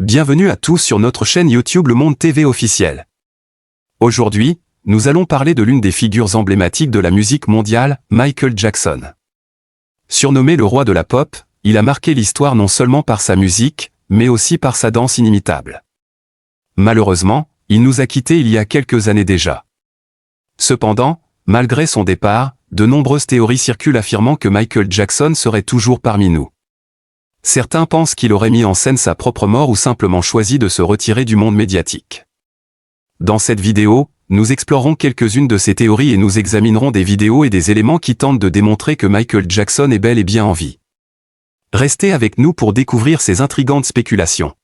Bienvenue à tous sur notre chaîne YouTube Le Monde TV officiel. Aujourd'hui, nous allons parler de l'une des figures emblématiques de la musique mondiale, Michael Jackson. Surnommé le roi de la pop, il a marqué l'histoire non seulement par sa musique, mais aussi par sa danse inimitable. Malheureusement, il nous a quittés il y a quelques années déjà. Cependant, malgré son départ, de nombreuses théories circulent affirmant que Michael Jackson serait toujours parmi nous. Certains pensent qu'il aurait mis en scène sa propre mort ou simplement choisi de se retirer du monde médiatique. Dans cette vidéo, nous explorerons quelques-unes de ces théories et nous examinerons des vidéos et des éléments qui tentent de démontrer que Michael Jackson est bel et bien en vie. Restez avec nous pour découvrir ces intrigantes spéculations.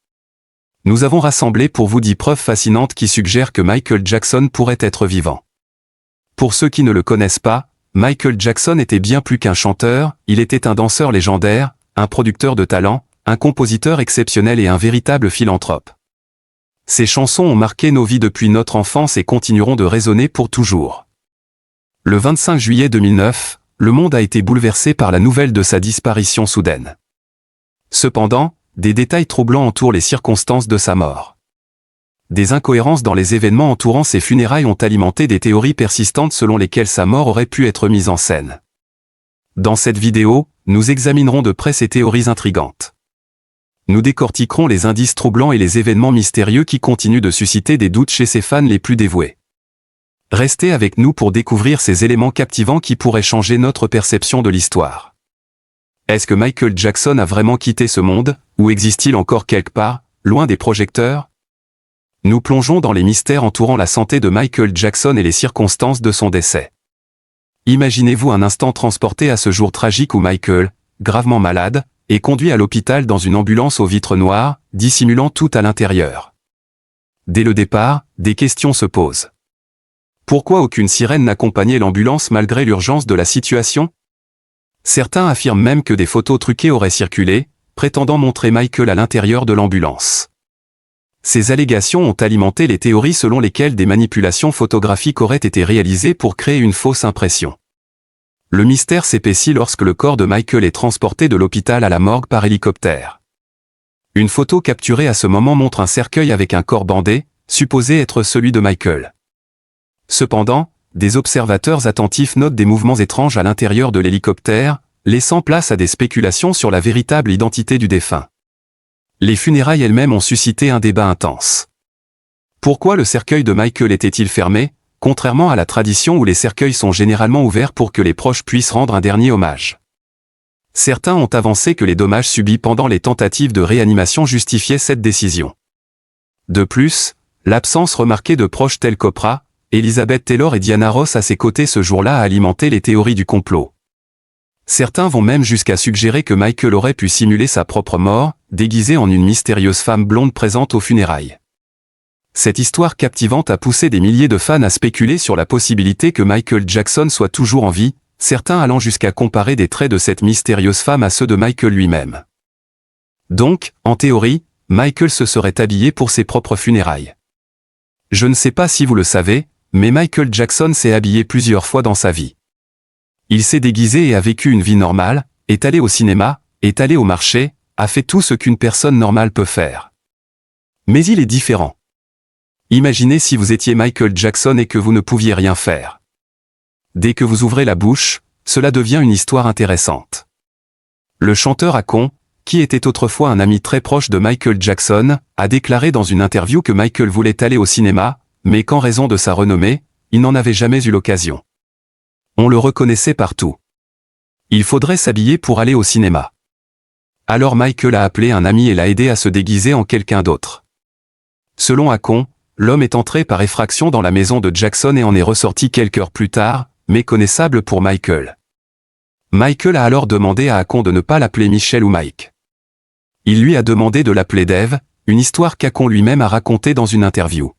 Nous avons rassemblé pour vous 10 preuves fascinantes qui suggèrent que Michael Jackson pourrait être vivant. Pour ceux qui ne le connaissent pas, Michael Jackson était bien plus qu'un chanteur, il était un danseur légendaire, un producteur de talent, un compositeur exceptionnel et un véritable philanthrope. Ses chansons ont marqué nos vies depuis notre enfance et continueront de résonner pour toujours. Le 25 juillet 2009, le monde a été bouleversé par la nouvelle de sa disparition soudaine. Cependant, des détails troublants entourent les circonstances de sa mort. Des incohérences dans les événements entourant ses funérailles ont alimenté des théories persistantes selon lesquelles sa mort aurait pu être mise en scène. Dans cette vidéo, nous examinerons de près ces théories intrigantes. Nous décortiquerons les indices troublants et les événements mystérieux qui continuent de susciter des doutes chez ses fans les plus dévoués. Restez avec nous pour découvrir ces éléments captivants qui pourraient changer notre perception de l'histoire. Est-ce que Michael Jackson a vraiment quitté ce monde, ou existe-t-il encore quelque part, loin des projecteurs? Nous plongeons dans les mystères entourant la santé de Michael Jackson et les circonstances de son décès. Imaginez-vous un instant transporté à ce jour tragique où Michael, gravement malade, est conduit à l'hôpital dans une ambulance aux vitres noires, dissimulant tout à l'intérieur. Dès le départ, des questions se posent. Pourquoi aucune sirène n'accompagnait l'ambulance malgré l'urgence de la situation? Certains affirment même que des photos truquées auraient circulé, prétendant montrer Michael à l'intérieur de l'ambulance. Ces allégations ont alimenté les théories selon lesquelles des manipulations photographiques auraient été réalisées pour créer une fausse impression. Le mystère s'épaissit lorsque le corps de Michael est transporté de l'hôpital à la morgue par hélicoptère. Une photo capturée à ce moment montre un cercueil avec un corps bandé, supposé être celui de Michael. Cependant, des observateurs attentifs notent des mouvements étranges à l'intérieur de l'hélicoptère, laissant place à des spéculations sur la véritable identité du défunt. Les funérailles elles-mêmes ont suscité un débat intense. Pourquoi le cercueil de Michael était-il fermé, contrairement à la tradition où les cercueils sont généralement ouverts pour que les proches puissent rendre un dernier hommage? Certains ont avancé que les dommages subis pendant les tentatives de réanimation justifiaient cette décision. De plus, l'absence remarquée de proches tels qu'Oprah, Elizabeth Taylor et Diana Ross à ses côtés ce jour-là a alimenté les théories du complot. Certains vont même jusqu'à suggérer que Michael aurait pu simuler sa propre mort, déguisé en une mystérieuse femme blonde présente aux funérailles. Cette histoire captivante a poussé des milliers de fans à spéculer sur la possibilité que Michael Jackson soit toujours en vie, certains allant jusqu'à comparer des traits de cette mystérieuse femme à ceux de Michael lui-même. Donc, en théorie, Michael se serait habillé pour ses propres funérailles. Je ne sais pas si vous le savez, mais Michael Jackson s'est habillé plusieurs fois dans sa vie. Il s'est déguisé et a vécu une vie normale, est allé au cinéma, est allé au marché, a fait tout ce qu'une personne normale peut faire. Mais il est différent. Imaginez si vous étiez Michael Jackson et que vous ne pouviez rien faire. Dès que vous ouvrez la bouche, cela devient une histoire intéressante. Le chanteur Akon, qui était autrefois un ami très proche de Michael Jackson, a déclaré dans une interview que Michael voulait aller au cinéma, mais qu'en raison de sa renommée, il n'en avait jamais eu l'occasion. On le reconnaissait partout. Il faudrait s'habiller pour aller au cinéma. Alors Michael a appelé un ami et l'a aidé à se déguiser en quelqu'un d'autre. Selon Akon, l'homme est entré par effraction dans la maison de Jackson et en est ressorti quelques heures plus tard, méconnaissable pour Michael. Michael a alors demandé à Akon de ne pas l'appeler Michel ou Mike. Il lui a demandé de l'appeler Dave, une histoire qu'Akon lui-même a racontée dans une interview.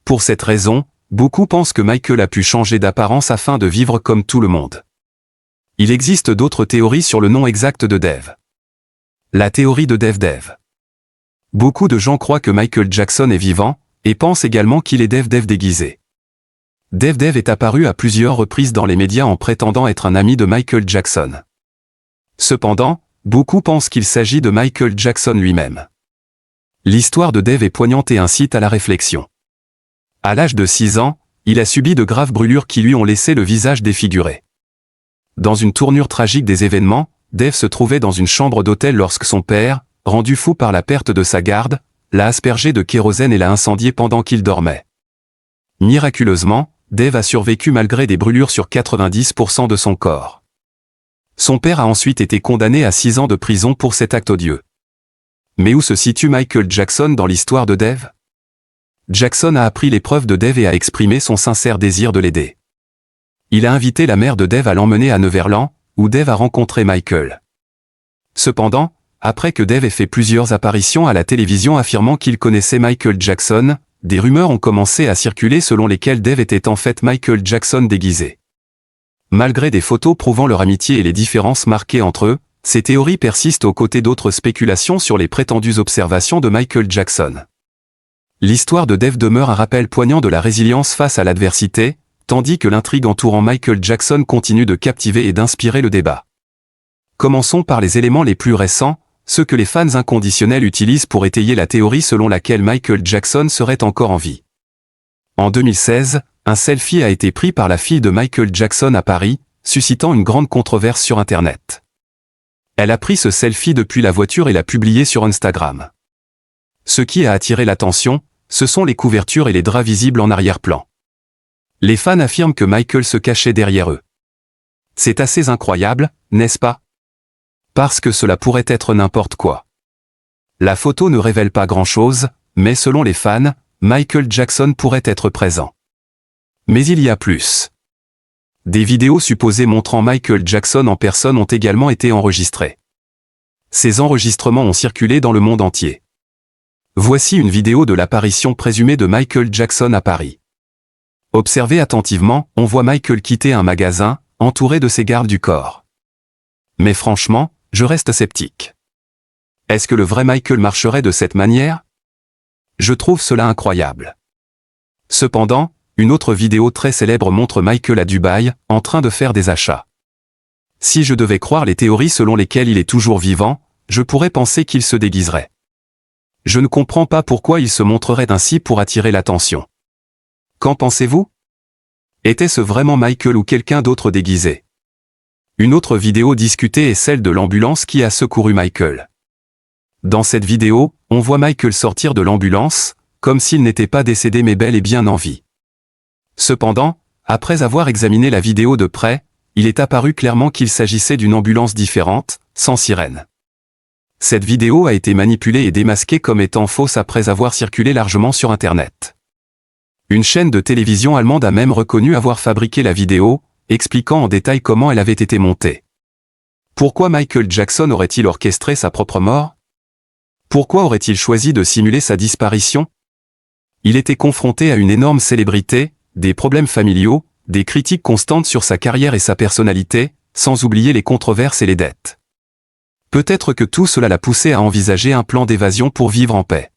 Pour cette raison, beaucoup pensent que Michael a pu changer d'apparence afin de vivre comme tout le monde. Il existe d'autres théories sur le nom exact de Dave. La théorie de Dave. Beaucoup de gens croient que Michael Jackson est vivant, et pensent également qu'il est Dave déguisé. Dave est apparu à plusieurs reprises dans les médias en prétendant être un ami de Michael Jackson. Cependant, beaucoup pensent qu'il s'agit de Michael Jackson lui-même. L'histoire de Dave est poignante et incite à la réflexion. À l'âge de 6 ans, il a subi de graves brûlures qui lui ont laissé le visage défiguré. Dans une tournure tragique des événements, Dave se trouvait dans une chambre d'hôtel lorsque son père, rendu fou par la perte de sa garde, l'a aspergé de kérosène et l'a incendié pendant qu'il dormait. Miraculeusement, Dave a survécu malgré des brûlures sur 90% de son corps. Son père a ensuite été condamné à 6 ans de prison pour cet acte odieux. Mais où se situe Michael Jackson dans l'histoire de Dave? Jackson a appris l'épreuve de Dave et a exprimé son sincère désir de l'aider. Il a invité la mère de Dave à l'emmener à Neverland, où Dave a rencontré Michael. Cependant, après que Dave ait fait plusieurs apparitions à la télévision affirmant qu'il connaissait Michael Jackson, des rumeurs ont commencé à circuler selon lesquelles Dave était en fait Michael Jackson déguisé. Malgré des photos prouvant leur amitié et les différences marquées entre eux, ces théories persistent aux côtés d'autres spéculations sur les prétendues observations de Michael Jackson. L'histoire de Dave demeure un rappel poignant de la résilience face à l'adversité, tandis que l'intrigue entourant Michael Jackson continue de captiver et d'inspirer le débat. Commençons par les éléments les plus récents, ceux que les fans inconditionnels utilisent pour étayer la théorie selon laquelle Michael Jackson serait encore en vie. En 2016, un selfie a été pris par la fille de Michael Jackson à Paris, suscitant une grande controverse sur Internet. Elle a pris ce selfie depuis la voiture et l'a publié sur Instagram. Ce qui a attiré l'attention, ce sont les couvertures et les draps visibles en arrière-plan. Les fans affirment que Michael se cachait derrière eux. C'est assez incroyable, n'est-ce pas? Parce que cela pourrait être n'importe quoi. La photo ne révèle pas grand-chose, mais selon les fans, Michael Jackson pourrait être présent. Mais il y a plus. Des vidéos supposées montrant Michael Jackson en personne ont également été enregistrées. Ces enregistrements ont circulé dans le monde entier. Voici une vidéo de l'apparition présumée de Michael Jackson à Paris. Observez attentivement, on voit Michael quitter un magasin, entouré de ses gardes du corps. Mais franchement, je reste sceptique. Est-ce que le vrai Michael marcherait de cette manière? Je trouve cela incroyable. Cependant, une autre vidéo très célèbre montre Michael à Dubaï, en train de faire des achats. Si je devais croire les théories selon lesquelles il est toujours vivant, je pourrais penser qu'il se déguiserait. Je ne comprends pas pourquoi il se montrerait ainsi pour attirer l'attention. Qu'en pensez-vous? Était-ce vraiment Michael ou quelqu'un d'autre déguisé? Une autre vidéo discutée est celle de l'ambulance qui a secouru Michael. Dans cette vidéo, on voit Michael sortir de l'ambulance, comme s'il n'était pas décédé mais bel et bien en vie. Cependant, après avoir examiné la vidéo de près, il est apparu clairement qu'il s'agissait d'une ambulance différente, sans sirène. Cette vidéo a été manipulée et démasquée comme étant fausse après avoir circulé largement sur Internet. Une chaîne de télévision allemande a même reconnu avoir fabriqué la vidéo, expliquant en détail comment elle avait été montée. Pourquoi Michael Jackson aurait-il orchestré sa propre mort? Pourquoi aurait-il choisi de simuler sa disparition? Il était confronté à une énorme célébrité, des problèmes familiaux, des critiques constantes sur sa carrière et sa personnalité, sans oublier les controverses et les dettes. Peut-être que tout cela l'a poussé à envisager un plan d'évasion pour vivre en paix.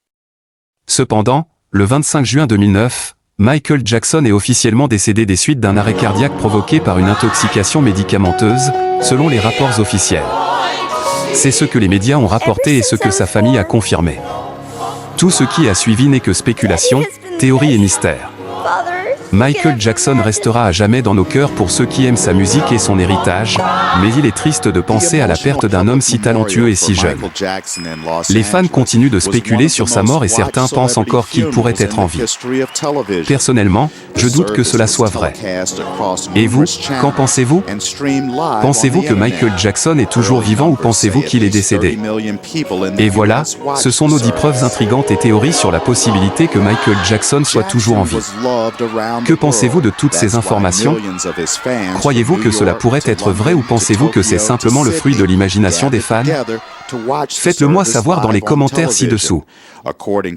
Cependant, le 25 juin 2009, Michael Jackson est officiellement décédé des suites d'un arrêt cardiaque provoqué par une intoxication médicamenteuse, selon les rapports officiels. C'est ce que les médias ont rapporté et ce que sa famille a confirmé. Tout ce qui a suivi n'est que spéculation, théorie et mystère. Michael Jackson restera à jamais dans nos cœurs pour ceux qui aiment sa musique et son héritage, mais il est triste de penser à la perte d'un homme si talentueux et si jeune. Les fans continuent de spéculer sur sa mort et certains pensent encore qu'il pourrait être en vie. Personnellement, je doute que cela soit vrai. Et vous, qu'en pensez-vous? Pensez-vous que Michael Jackson est toujours vivant ou pensez-vous qu'il est décédé? Et voilà, ce sont nos 10 preuves intrigantes et théories sur la possibilité que Michael Jackson soit toujours en vie. Que pensez-vous de toutes ces informations? Croyez-vous que cela pourrait être vrai ou pensez-vous que c'est simplement le fruit de l'imagination des fans? Faites-le moi savoir dans les commentaires ci-dessous.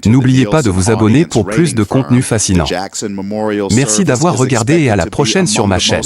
N'oubliez pas de vous abonner pour plus de contenu fascinant. Merci d'avoir regardé et à la prochaine sur ma chaîne.